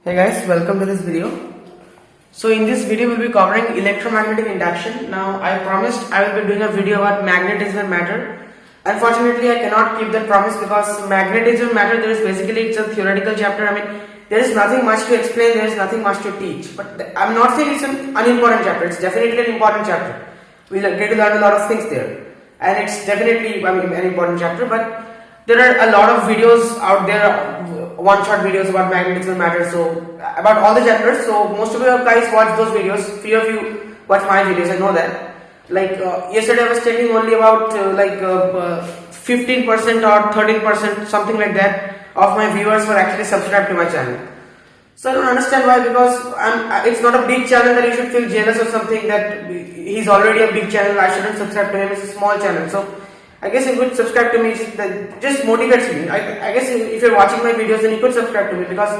Hey guys, welcome to this video. So in this video we'll be covering electromagnetic induction. Now I promised I will be doing a video about magnetism and matter. Unfortunately I cannot keep that promise because magnetism and matter, there is basically it's a theoretical chapter. I mean there is nothing much to explain, there is nothing much to teach. But I'm not saying it's an unimportant chapter, it's definitely an important chapter. We'll get to learn a lot of things there. And it's definitely an important chapter, but there are a lot of videos out there, one-shot videos about magnetism and matter, so about all the chapters. So most of you guys watch those videos, few of you watch my videos, I know that. Like yesterday I was telling only about 15% or 13%, something like that, of my viewers were actually subscribed to my channel. So I don't understand why, because it's not a big channel that you should feel jealous or something that he's already a big channel, I shouldn't subscribe to him, it's a small channel. So I guess you could subscribe to me, that just motivates me. I guess if you're watching my videos then you could subscribe to me, because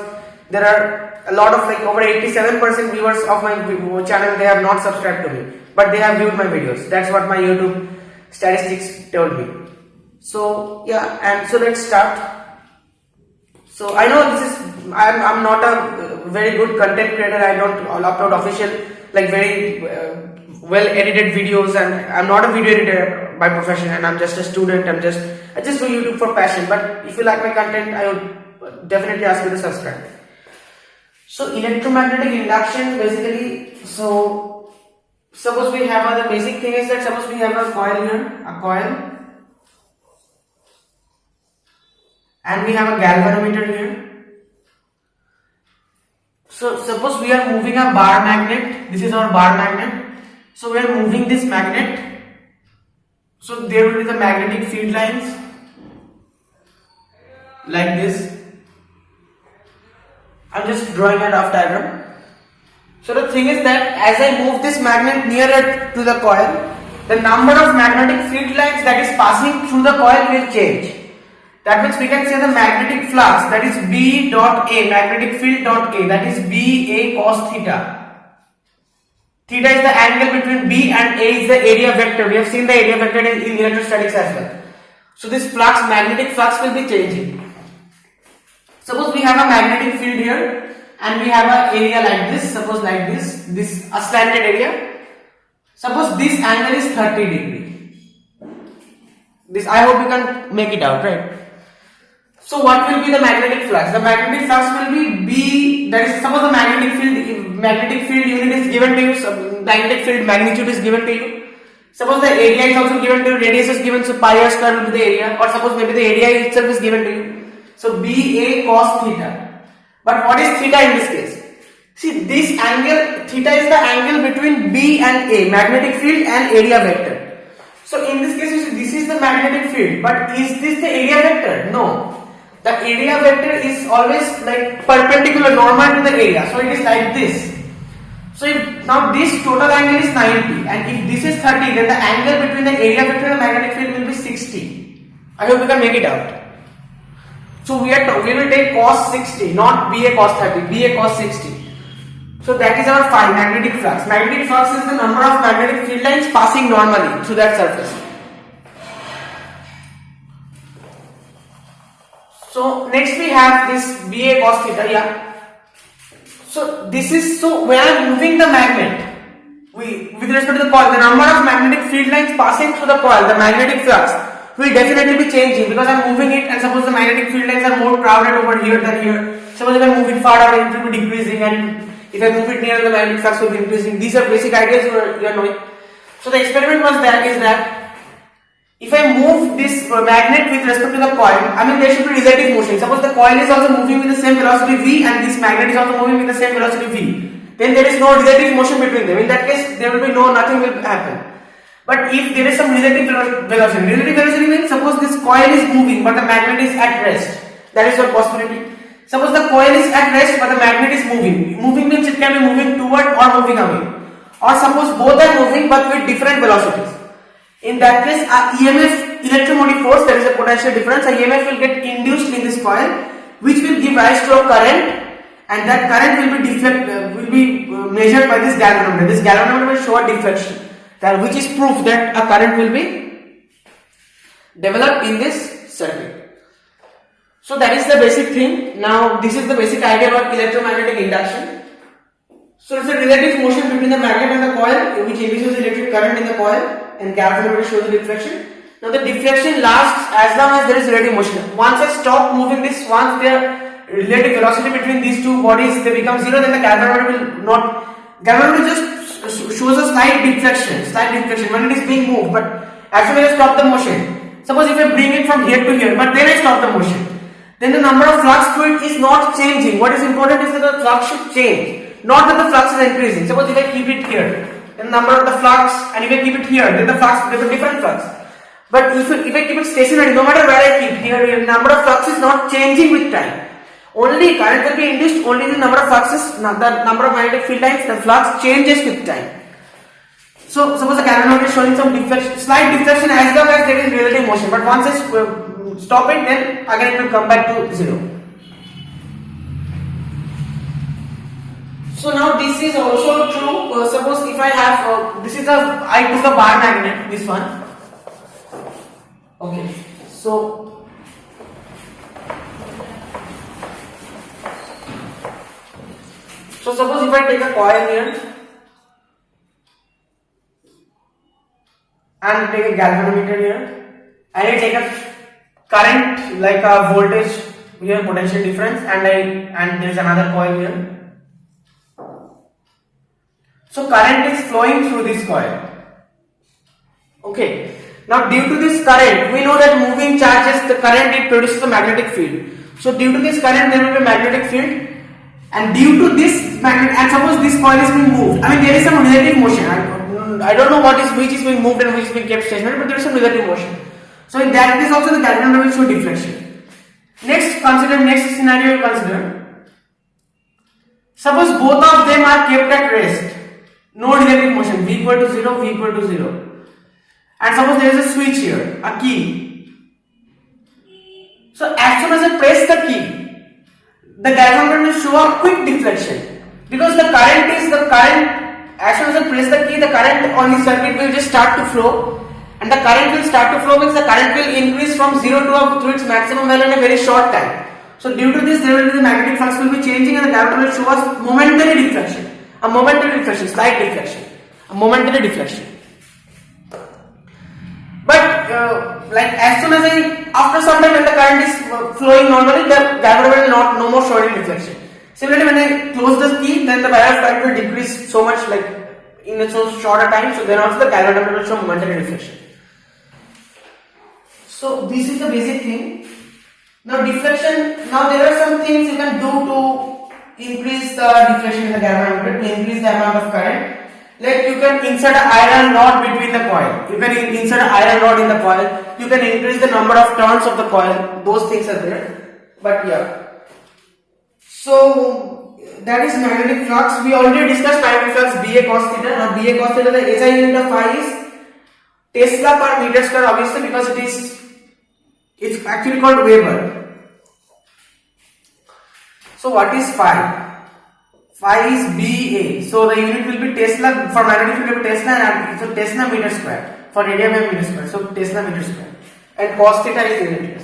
there are a lot of over 87% viewers of my channel, they have not subscribed to me, but they have viewed my videos. That's what my YouTube statistics told me. So yeah, and so let's start. So I know I'm not a very good content creator, I don't upload official very well edited videos, and I'm not a video editor by profession, and I'm just a student. I just do YouTube for passion. But if you like my content, I would definitely ask you to subscribe. So electromagnetic induction, basically, so suppose we have the basic thing is that suppose we have a coil here, and we have a galvanometer here. So suppose we are moving a bar magnet. This is our bar magnet. So we are moving this magnet. So there will be the magnetic field lines like this. I'm just drawing a rough diagram. So the thing is that as I move this magnet nearer to the coil, the number of magnetic field lines that is passing through the coil will change. That means we can say the magnetic flux, that is B dot A, magnetic field dot A, that is BA cos theta. Theta is the angle between B and A is the area vector. We have seen the area vector in electrostatics as well. So this flux, magnetic flux will be changing. Suppose we have a magnetic field here and we have an area like this, suppose like this a slanted area. Suppose this angle is 30 degree. This, I hope you can make it out, right? So what will be the magnetic flux? The magnetic flux will be B, that is, suppose the magnetic field unit is given to you, so magnetic field magnitude is given to you. Suppose the area is also given to you, radius is given, so pi r square will be the area, or suppose maybe the area itself is given to you. So BA cos theta. But what is theta in this case? See, this angle, theta is the angle between B and A, magnetic field and area vector. So in this case, you see, this is the magnetic field, but is this the area vector? No. The area vector is always perpendicular, normal to the area. So it is like this. So if now this total angle is 90 and if this is 30, then the angle between the area vector and the magnetic field will be 60. I hope you can make it out. So we will take cos 60, not BA cos 30, BA cos 60. So that is our phi, magnetic flux. Magnetic flux is the number of magnetic field lines passing normally through that surface. So next we have this BA cos theta, yeah. So this is, so when I am moving the magnet, with respect to the coil, the number of magnetic field lines passing through the coil, the magnetic flux, will definitely be changing because I am moving it, and suppose the magnetic field lines are more crowded over here than here. Suppose if I move it far away, it will be decreasing, and if I move it near, the magnetic flux will be increasing. These are basic ideas you are knowing. So the experiment was that if I move this magnet with respect to the coil, there should be relative motion. Suppose the coil is also moving with the same velocity v and this magnet is also moving with the same velocity v. Then there is no relative motion between them. In that case, there will be nothing will happen. But if there is some relative velocity means suppose this coil is moving but the magnet is at rest. That is one possibility. Suppose the coil is at rest but the magnet is moving. Moving means it can be moving toward or moving away. Or suppose both are moving but with different velocities. In that case, EMF, electromotive force, there is a potential difference. A EMF will get induced in this coil, which will give rise to a current, and that current will be measured by this galvanometer. This galvanometer will show a deflection, which is proof that a current will be developed in this circuit. So that is the basic thing. Now this is the basic idea about electromagnetic induction. So it's a relative motion between the magnet and the coil which induces electric current in the coil, and galvanometer shows the deflection. Now the deflection lasts as long as there is relative motion. Once I stop moving this, once the relative velocity between these two bodies they become zero, then the galvanometer will not. Galvanometer just shows a slight deflection when it is being moved. But as soon as I stop the motion, suppose if I bring it from here to here, but then I stop the motion, then the number of flux through it is not changing. What is important is that the flux should change, not that the flux is increasing. Suppose if I keep it here, then the number of the flux, and if I keep it here, then the flux, there is a different flux. But if I keep it stationary, no matter where I keep here, the number of flux is not changing with time. Only current will be induced, only the number of fluxes, the number of magnetic field lines, the flux changes with time. So suppose the galvanometer is showing some deflection, slight deflection as long as there is relative motion. But once I stop it, then again it will come back to zero. So now this is also true. Suppose if I have I took a bar magnet, this one. Okay, so suppose if I take a coil here and take a galvanometer here, and I take a current like a voltage here, potential difference, and there is another coil here. So current is flowing through this coil. Okay. Now due to this current, we know that moving charges, the current, it produces a magnetic field. So due to this current there will be a magnetic field, and due to this magnet, and suppose this coil is being moved. I mean there is some relative motion. I don't know which is being moved and which is being kept stationary, but there is some relative motion. So in that case also the galvanometer will show deflection. Next scenario you consider. Suppose both of them are kept at rest. No relative motion, V equal to 0, V equal to 0. And suppose there is a switch here, a key. So as soon as I press the key, the galvanometer will show a quick deflection. Because the current, as soon as I press the key, the current on the circuit will just start to flow. And the current will start to flow means the current will increase from 0 to its maximum value in a very short time. So due to this, the magnetic flux will be changing, and the galvanometer will show us momentary deflection. A momentary deflection, slight deflection. A momentary deflection. But like as soon as after some time when the current is flowing normally, the galvanometer will no more show any deflection. Similarly, when I close the key, then the value of current will decrease so much, like in a so shorter time. So then also the galvanometer will show momentary deflection. So this is the basic thing. Now deflection. Now there are some things you can do to increase the deflection in the galvanometer, to increase the amount of current. Like you can insert an iron rod between the coil. You can insert an iron rod in the coil. You can increase the number of turns of the coil. Those things are there. But yeah. So that is magnetic flux. We already discussed magnetic flux BA cos theta. Now BA cos theta, the SI unit of phi is Tesla per meter square, obviously, because it's actually called Weber. So what is phi? Phi is BA. So the unit will be Tesla, for magnetic field will be Tesla, and so Tesla meter square. For radium wave meter square. So Tesla meter square. And cos theta is unit.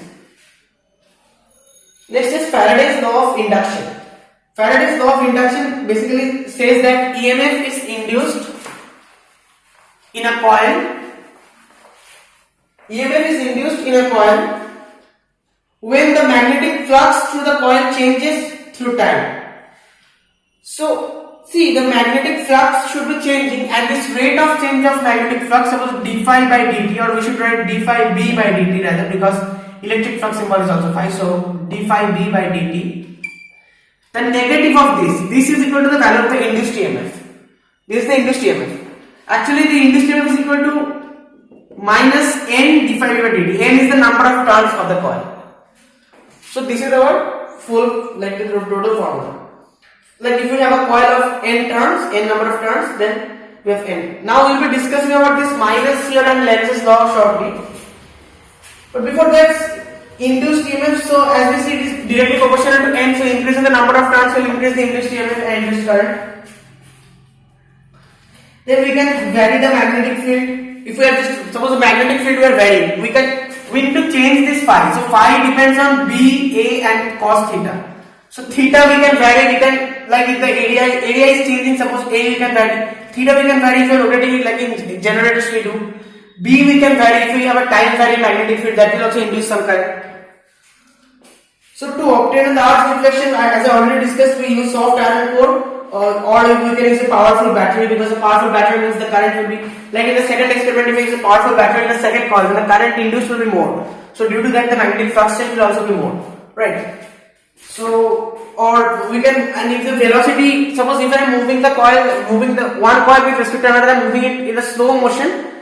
Next is Faraday's law of induction. Faraday's law of induction basically says that EMF is induced in a coil. EMF is induced in a coil when the magnetic flux through the coil changes through time. So, see, the magnetic flux should be changing, and this rate of change of magnetic flux, suppose d phi by dt, or we should write d phi b by dt rather, because electric flux symbol is also phi, so d phi b by dt. The negative of this is equal to the value of the induced EMF. This is the induced EMF. Actually, the induced EMF is equal to minus n d phi b by dt. N is the number of turns of the coil. So this is our full, like the total formula. Like if you have a coil of n turns, n number of turns, then we have n. Now we will be discussing about this minus here and Lenz's law shortly. But before that, induced EMF, so as we see it is directly proportional to n, so increasing the number of turns will increase the induced EMF and induced current. Then we can vary the magnetic field. If we are just, suppose the magnetic field we are varying, we we need to change this phi. So phi depends on B, A and cos theta. So theta we can vary, we can, like if the area is changing, suppose A we can vary, theta we can vary if we are rotating it like in generators we do. B we can vary if we have a time varying magnetic field, that will also induce some current. So to obtain the arc reflection, as I already discussed, we use soft iron core or we can use a powerful battery, because a powerful battery means the current will be, like in the second experiment if we use a powerful battery in the second coil, then the current induced will be more. So due to that the magnetic flux change will also be more, right? So, or we can, and if the velocity, suppose if I am moving the coil, moving the one coil with respect to another, I am moving it in a slow motion,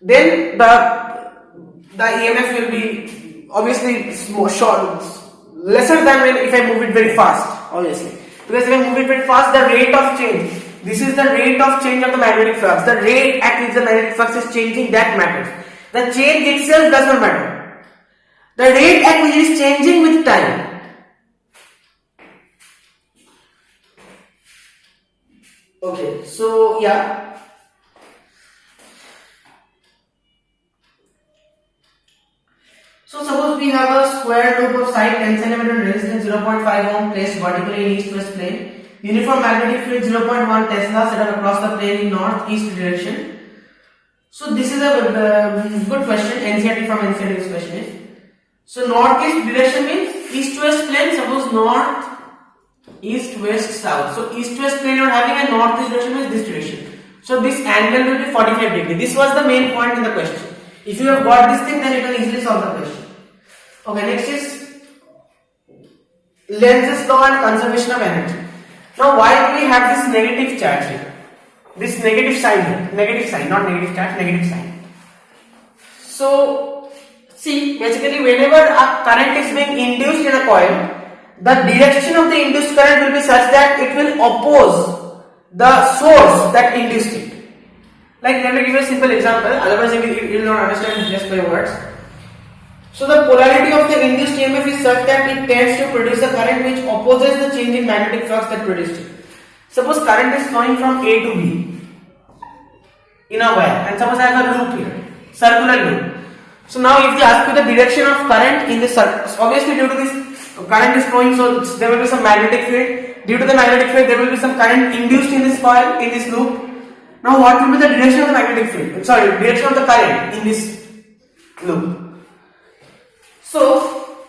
then the EMF will be obviously short, lesser than when if I move it very fast, obviously. Because if I move it very fast, the rate of change, this is the rate of change of the magnetic flux, the rate at which the magnetic flux is changing, that matters. The change itself does not matter. The rate at which it is changing with time. Okay, so yeah. So suppose we have a square loop of side 10 cm resistance 0.5 ohm placed vertically in east-west plane. Uniform magnetic field 0.1 Tesla set up across the plane in north-east direction. So this is a good question. NCERT from NCERT this question is. So north-east direction means east-west plane. Suppose north, east, west, south. So east, west plane you are having, a north-east direction means this direction. So this angle will be 45 degree. This was the main point in the question. If you have got this thing, then you can easily solve the question. Okay, next is Lenz's law and conservation of energy. Now, why do we have this negative charge here? This negative sign here. Negative sign, not negative charge, negative sign. So, see, basically whenever a current is being induced in a coil, the direction of the induced current will be such that it will oppose the source that induced it. Like, let me give you a simple example, otherwise you will not understand just by words. So the polarity of the induced EMF is such that it tends to produce a current which opposes the change in magnetic flux that produced it. Suppose current is flowing from A to B in a wire, and suppose I have a loop here, circular loop. So now if they ask you the direction of current in this circle, obviously due to this current is flowing, so there will be some magnetic field. Due to the magnetic field, there will be some current induced in this coil, in this loop. Now what will be the direction of the magnetic field? Sorry, direction of the current in this loop. So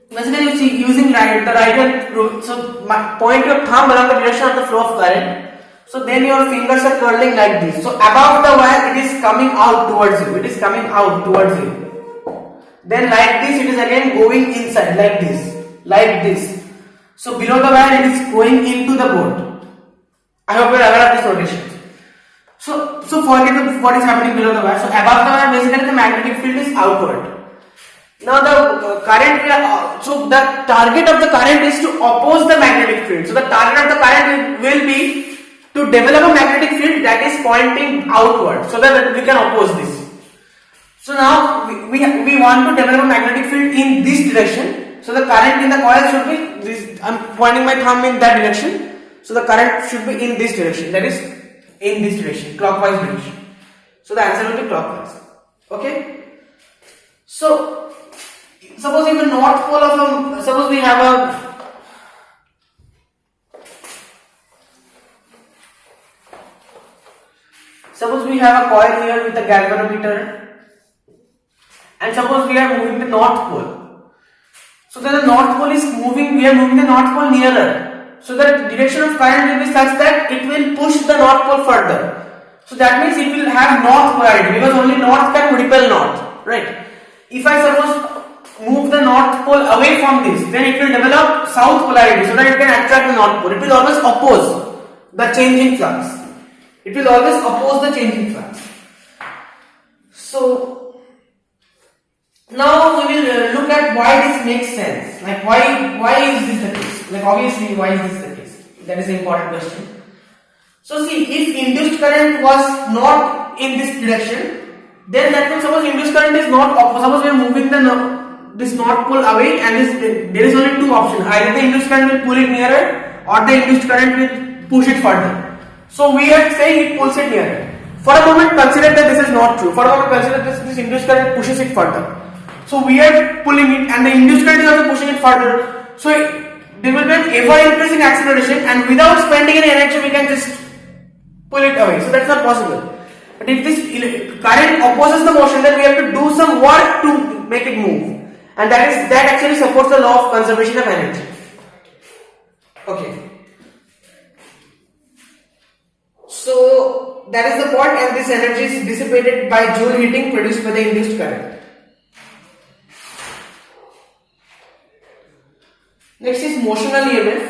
basically you see, using the right hand rule, so point your thumb along the direction of the flow of current. So then your fingers are curling like this. So above the wire it is coming out towards you. It is coming out towards you. Then like this it is again going inside like this. Like this. So below the wire it is going into the board. I hope you are aware of this notation. So forget what is happening below the wire. So above the wire basically the magnetic field is outward. Now the current, so the target of the current is to oppose the magnetic field. So the target of the current will be to develop a magnetic field that is pointing outward, so that we can oppose this. So now we want to develop a magnetic field in this direction. So the current in the coil should be this. I am pointing my thumb in that direction. So the current should be in this direction. That is in this direction, clockwise direction. So the answer will be clockwise. Okay. So suppose if the north pole of a, suppose we have a coil here with a galvanometer, and suppose we are moving the north pole. So then the north pole is moving, we are moving the north pole nearer. So the direction of current will be such that it will push the north pole further. So that means it will have north polarity, because only north can repel north, right? If I suppose move the north pole away from this, then it will develop south polarity, so that it can attract the north pole. It will always oppose the changing flux. It will always oppose the changing flux. So now we will look at why this makes sense. Like why is this the case? Like obviously why is this the case? That is an important question. So see, if induced current was not in this direction, then that means suppose induced current is not, suppose we are moving this north pole away, and there is only two options. Either the induced current will pull it nearer, or the induced current will push it further. So we are saying it pulls it nearer. For a moment consider that this is not true. For a moment consider this induced current pushes it further. So we are pulling it and the induced current is also pushing it further. So there will be an ever increasing acceleration, and without spending any energy we can just pull it away. So that's not possible. But if this current opposes the motion, then we have to do some work to make it move. And that actually supports the law of conservation of energy. Okay. So that is the point, and this energy is dissipated by Joule heating produced by the induced current. Next is motional EMF.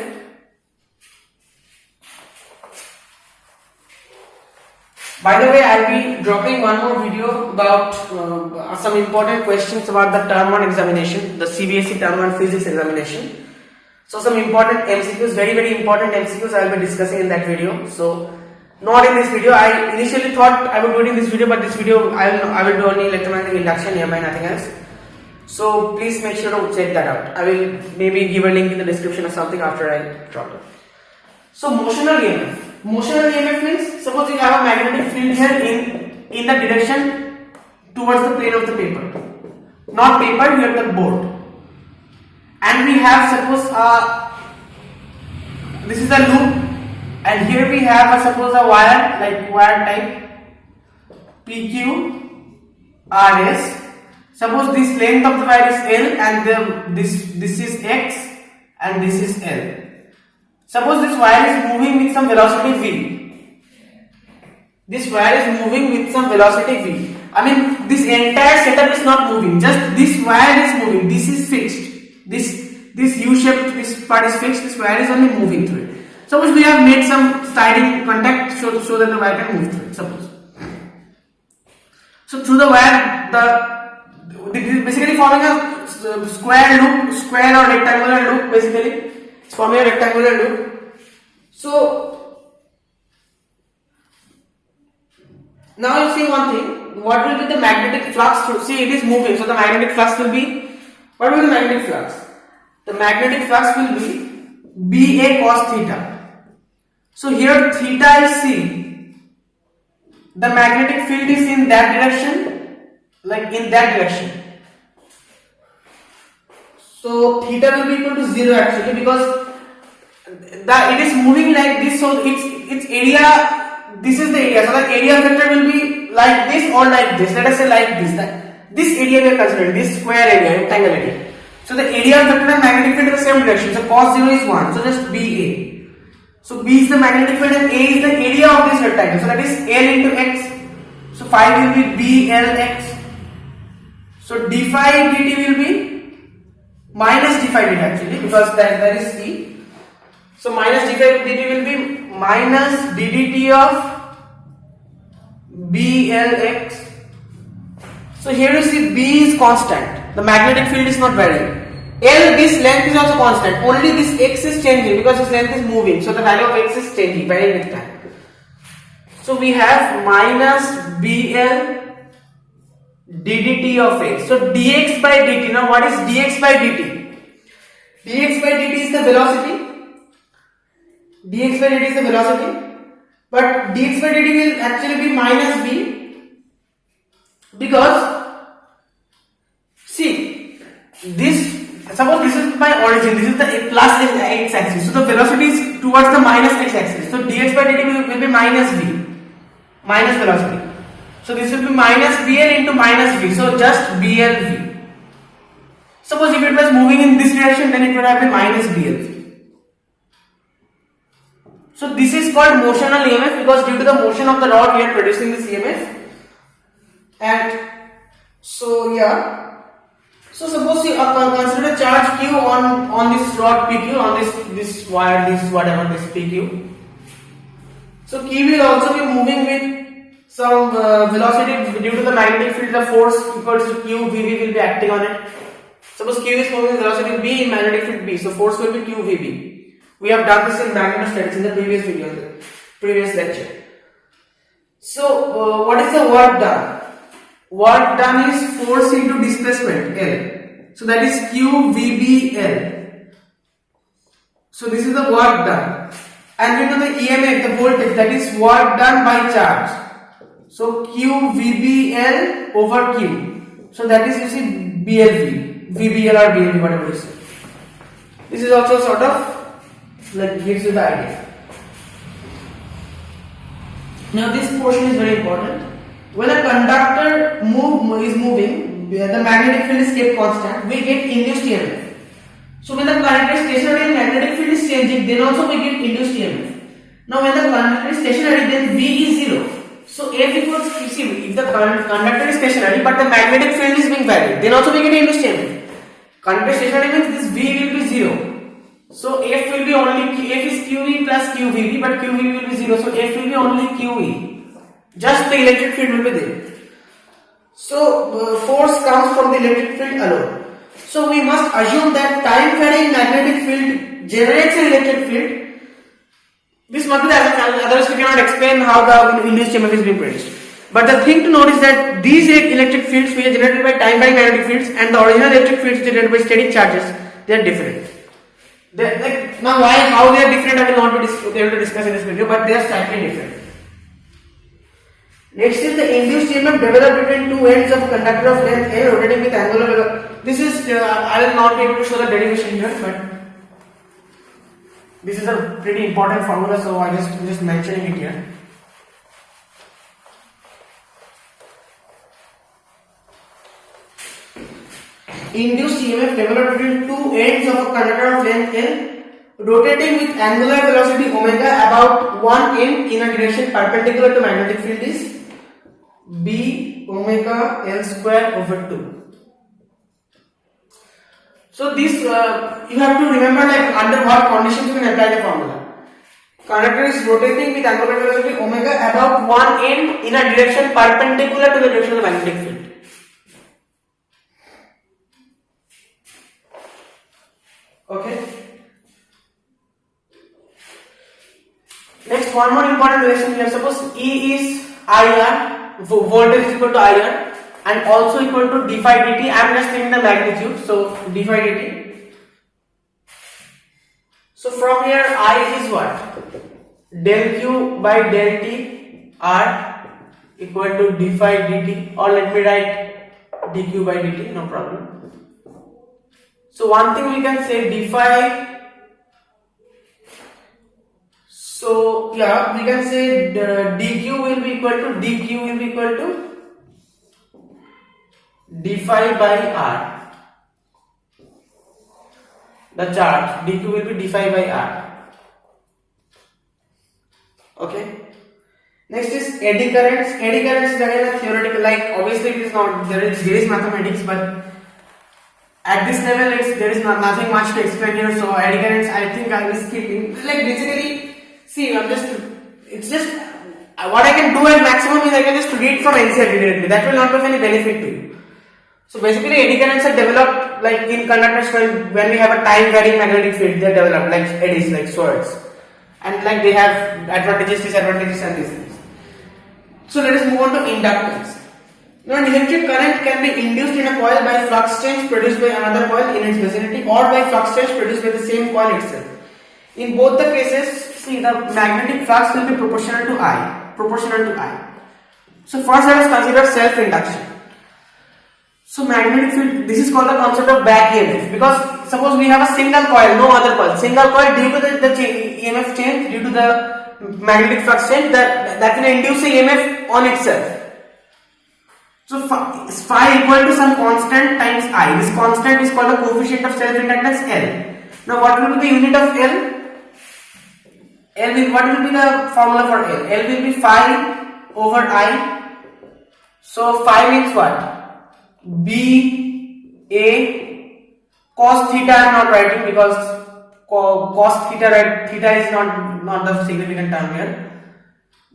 By the way, I'll be dropping one more video about some important questions about the term 1 examination, the CBSE term 1 physics examination. So some important MCQs, very important MCQs I'll be discussing in that video. So not in this video. I initially thought I would do it in this video, but this video I will do only electromagnetic induction, nearby nothing else. So please make sure to check that out. I will maybe give a link in the description or something after I drop it. So motional EMF. Motional EMF means, suppose you have a magnetic field here in the direction towards the plane of the paper. Not paper, here the board. And we have, suppose this is a loop, and here we have suppose a wire, like wire type PQ RS. Suppose this length of the wire is L, and this is X and this is L. Suppose this wire is moving with some velocity v. This wire is moving with some velocity v. I mean, this entire setup is not moving. Just this wire is moving. This is fixed. This U-shaped, this part is fixed. This wire is only moving through it. Suppose we have made some sliding contact so that the wire can move through it. Suppose. So through the wire, basically forming a square loop, square or rectangular loop. Basically, it's forming a rectangular loop. So now you see one thing. What will be the magnetic flux? See, it is moving. So the magnetic flux will be. What will be the magnetic flux? The magnetic flux will be BA cos theta. So here theta is C. The magnetic field is in that direction, like in that direction. So theta will be equal to 0 actually, because it is moving like this. So its area, this is the area. So the area vector will be like this or like this. Let us say like this. This area we are considering, this square area, rectangle area. So the area vector and magnetic field in the same direction. So cos 0 is 1. So just BA. So B is the magnetic field and A is the area of this rectangle. So that is L into X. So phi will be BLX. So d phi dt will be minus d phi dt actually, because that is C. So minus d phi dt will be minus ddt of BLX. So here you see B is constant. The magnetic field is not varying. L, this length is also constant. Only this X is changing because this length is moving. So the value of X is changing, varying with time. So we have minus BL ddt of X. So dx by dt. Now what is dx by dt? Dx by dt is the velocity. Dx by dt is the velocity. But dx by dt will actually be minus v, because see, suppose this is my origin, this is the plus x axis, so the velocity is towards the minus x axis. So dx by dt will be minus v, minus velocity. So this will be minus bl into minus v, so just blv. Suppose if it was moving in this direction, then it would have been minus blv. So this is called motional EMF, because due to the motion of the rod we are producing this EMF. And so yeah. So suppose you consider charge q on this rod PQ, on this wire, this whatever, this PQ. So Q will also be moving with some velocity due to the magnetic field. The force equals to Q, VB will be acting on it. Suppose Q is moving with velocity B in magnetic field B, so force will be Q, VB. We have done this in magnetostatics in the previous video, in the previous lecture. So what is the work done? Work done is force into displacement L. So that is Q VB L. So this is the work done. And you know the EMF, the voltage, that is work done by charge. So Q VB L over Q. So that is, you see, BLV, VBL or BLV, whatever you say. This is also sort of like gives you the idea. Now this portion is very important. When a conductor is moving, the magnetic field is kept constant, we get induced EMF. So when the conductor is stationary and magnetic field is changing, then also we get induced EMF. Now when the conductor is stationary, then V is 0. So F equals, see, if the conductor is stationary but the magnetic field is being varied, then also we get induced EMF. Conductor stationary means this V will be 0. So F will be only, F is QE plus QVB, but QVB will be 0. So F will be only QE. Just the electric field will be there. So force comes from the electric field alone. So we must assume that time varying magnetic field generates an electric field. This must be the otherwise we cannot explain how the induced EMF is being produced. But the thing to note is that these electric fields which are generated by time varying magnetic fields and the original electric fields generated by static charges, they are different. Now how they are different I will not be able to discuss in this video, but they are slightly different. Next is the induced EMF developed between two ends of a conductor of length L rotating with angular velocity. This is I will not be able to show the derivation here, but this is a pretty important formula, so I just mentioning it here. Induced EMF developed between two ends of a conductor of length L rotating with angular velocity omega about one end in a direction perpendicular to magnetic field is B omega L square over 2. So this you have to remember like under what conditions you can apply the formula. Conductor is rotating with angular velocity omega about one end in a direction perpendicular to the direction of the magnetic field. Okay. Next, one more important relation here. Suppose E is IR, voltage is equal to IR, and also equal to d phi dt. I am just taking the magnitude, so d phi dt. So from here, I is what? Del Q by del T R equal to d phi dt, or let me write dq by dt, no problem. So one thing we can say d phi. So yeah, we can say dq will be equal to d phi by r. The charge dq will be d phi by r. Okay. Next is eddy currents. Eddy currents is again a theoretical. Like obviously it is not there is mathematics, but at this level there is nothing much to explain here. So eddy currents I think I will skipping. Like basically, see it's just what I can do at maximum is I can just read from NCERT directly. That will not be of any benefit to you. So basically eddy currents are developed like in conductors when we have a time varying magnetic field. They are developed like eddies, like swords, and like they have advantages, disadvantages, and these things. So let us move on to inductance. Now an electric current can be induced in a coil by flux change produced by another coil in its vicinity, or by flux change produced by the same coil itself. In both the cases, see the magnetic flux will be proportional to I. So first let us consider self-induction. So magnetic field, this is called the concept of back EMF, because suppose we have a single coil, no other coil. Single coil, due to the EMF change, due to the magnetic flux change, that will induce a EMF on itself. So phi equal to some constant times I. This constant is called the coefficient of self-inductance L. Now what will be the unit of L? What will be the formula for L? L will be phi over I. So phi means what? B A cos theta I am not writing because cos theta, right? Theta is not the significant term here.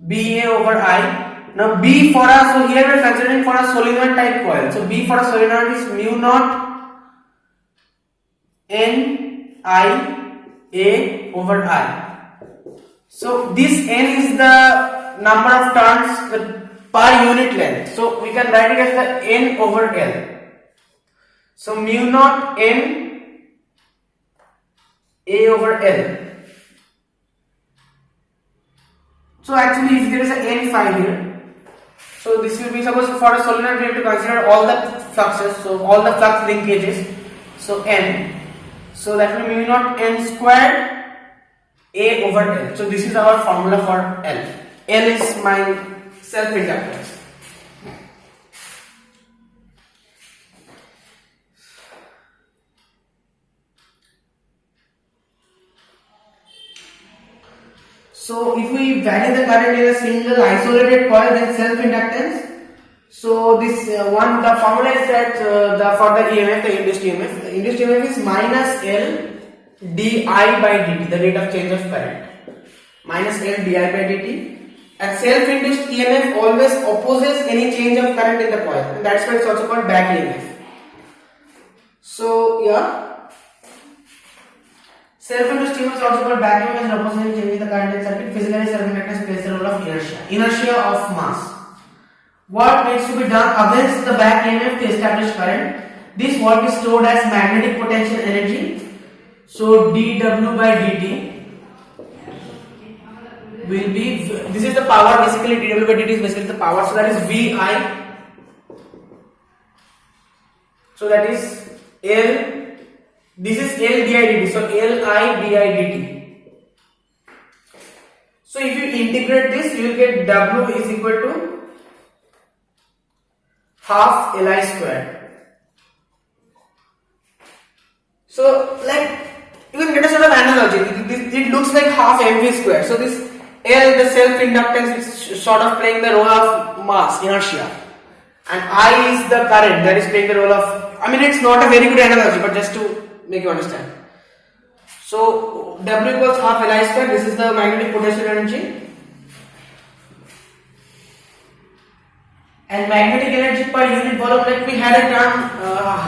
B A over I. Now B for us, so here we are considering for a solenoid type coil. So B for a solenoid is mu naught N I A over I. So this N is the number of turns per unit length. So we can write it as the N over L. So mu naught N A over L. So actually if there is a N phi here, so this will be, suppose for a solenoid we have to consider all the fluxes, so all the flux linkages, so N, so that will be mu naught N squared A over L. So this is our formula for L. L is my self-inductance. So if we value the current in a single isolated coil, then self-inductance. So this one, the formula is that for the EMF, the induced EMF is minus L di by dt, the rate of change of current, minus L di by dt. And self-induced EMF always opposes any change of current in the coil, and that's why it's also called back EMF. So yeah. Self-induced EMF is also called back EMF and opposite change in the current in circuit. Physically, self-inductance plays the role of inertia of mass. What needs to be done against the back EMF to establish current? This work is stored as magnetic potential energy. So dW by dt will be, this is the power, basically dW by dt is basically the power, so that is VI. So that is L. This is L di dt, so Li di dt. So if you integrate this, you will get W is equal to half Li squared. So like you can get a sort of analogy. It looks like half mv squared. So this L, the self-inductance, is sort of playing the role of mass, inertia, and I is the current that is playing the role of. I mean, it's not a very good analogy, but just to make you understand. So W equals half Li square. This is the magnetic potential energy, and magnetic energy per unit volume, like we had a term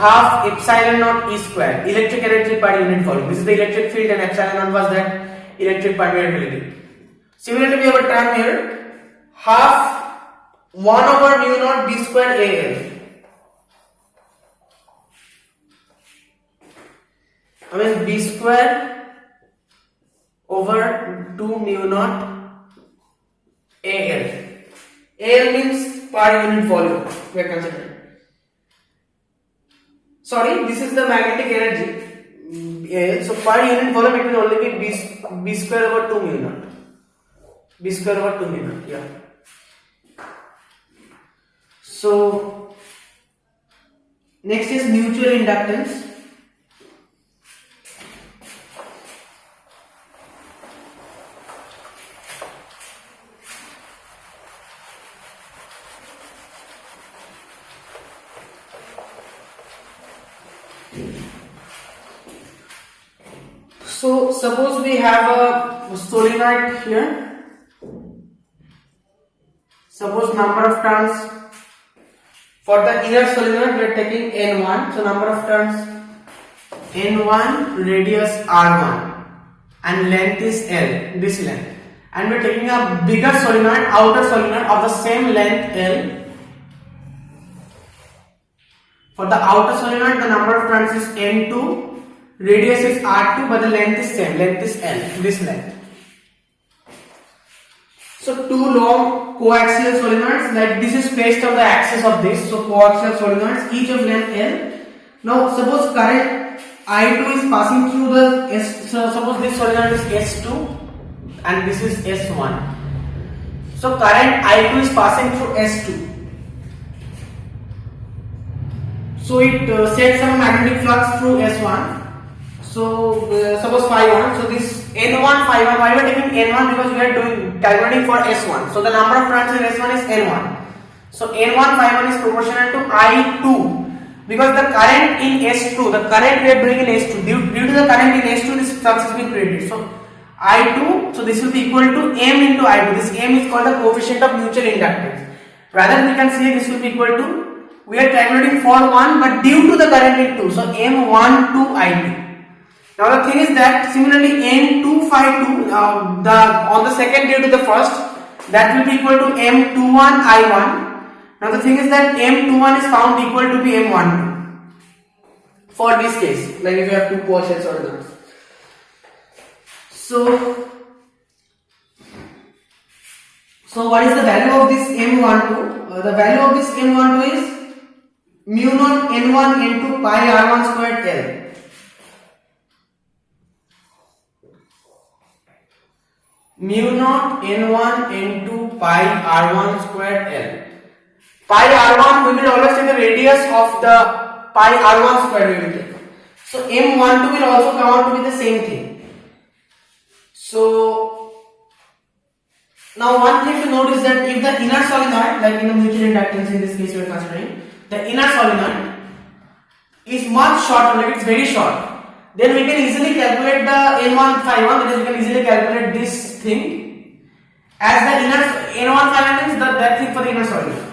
half epsilon naught E square, electric energy per unit volume. This is the electric field, and epsilon naught was that electric permeability. Similarly, we have a term here, half 1 over mu naught B square AL. I mean B square over 2 mu naught AL. AL means per unit volume we are considering. Sorry, this is the magnetic energy AL. So per unit volume it will only be B square over 2 mu naught. B square over 2 mu naught, yeah. So next is mutual inductance. So suppose we have a solenoid here. Suppose number of turns for the inner solenoid we are taking N1. So number of turns N1, radius R1, and length is L, this length. And we are taking a bigger solenoid, outer solenoid of the same length L. For the outer solenoid the number of turns is N2. Radius is R2, but the length is same, length is L, this length. So two long coaxial solenoids, like this is placed on the axis of this, so coaxial solenoids, each of length L. Now suppose current I2 is passing through the S, so suppose this solenoid is S2 and this is S1. So current I2 is passing through S2. So it sets some magnetic flux through S1. So suppose phi 1, so this N1 phi 1, why we are taking N1? Because we are doing calculating for S1. So the number of turns in S1 is N1. So N1 phi 1 is proportional to I2, because the current in S2, the current we are doing in S2, due to the current in S2, this flux is being created. So I2, so this will be equal to M into I2. This M is called the coefficient of mutual inductance. Rather we can say this will be equal to, we are calculating for 1, but due to the current in 2, so M1 to I2. Now the thing is that similarly N2 phi 2 on the second due to the first, that will be equal to M21 I1. Now the thing is that M21 is found equal to be M12 for this case, like if you have two coaxial solenoids. So what is the value of this M12? The value of this M12 is mu naught n1 into pi r1 squared L. Mu naught n1 into pi r1 squared L. Pi r1, we will always take the radius of the pi r1 squared we will take. So m12 will also come out to be the same thing. So now one thing to note is that if the inner solenoid, like in the mutual inductance in this case we are considering, the inner solenoid is much shorter, like it's very short, then we can easily calculate the N151, that is we can easily calculate this thing as the inner N151 is that thing for the inner solenoid.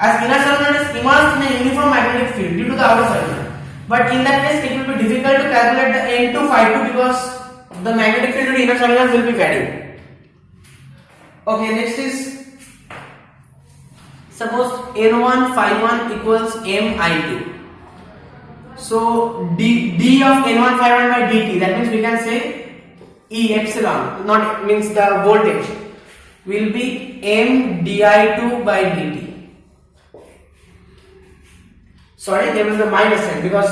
As inner solenoid is immersed in a uniform magnetic field due to the outer solenoid. But in that case it will be difficult to calculate the N252 because the magnetic field of the inner solenoid will be varying. Okay, next is suppose N151 equals Mi2. So d of N151 by dt, that means we can say E epsilon, not means the voltage, will be M di2 by dt. Sorry, there is a minus sign because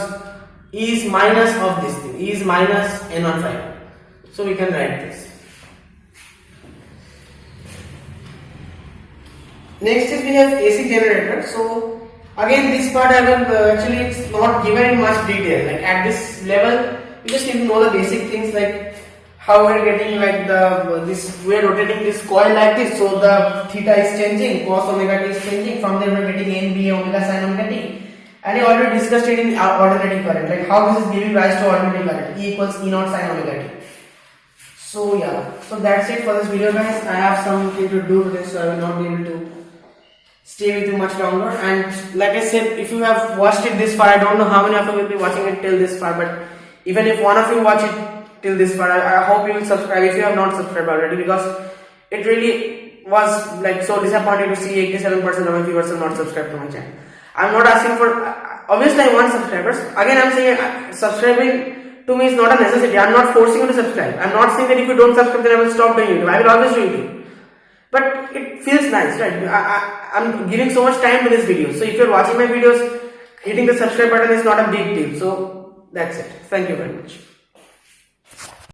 E is minus of this thing, E is minus N151. So we can write this. Next is we have AC generator. So again this part I will actually it's not given in much detail. Like at this level, you just need to know the basic things like how we are getting like we are rotating this coil like this. So the theta is changing, cos omega t is changing. From there we are getting NBA omega sin omega t. And I already discussed it in alternating current, like how this is giving rise to alternating current. E equals E naught sin omega t. So yeah, so that's it for this video, guys. I have something to do today, so I will not be able to stay with you much longer. And like I said, if you have watched it this far, I don't know how many of you will be watching it till this far, but even if one of you watch it till this far, I hope you will subscribe if you have not subscribed already, because it really was like so disappointing to see 87% of my viewers are not subscribed to my channel. I'm not asking for, obviously I want subscribers. Again I'm saying subscribing to me is not a necessity. I'm not forcing you to subscribe. I'm not saying that if you don't subscribe then I will stop doing YouTube. I will always do YouTube. But it feels nice, right? I'm giving so much time to this video. So if you're watching my videos, hitting the subscribe button is not a big deal. So that's it. Thank you very much.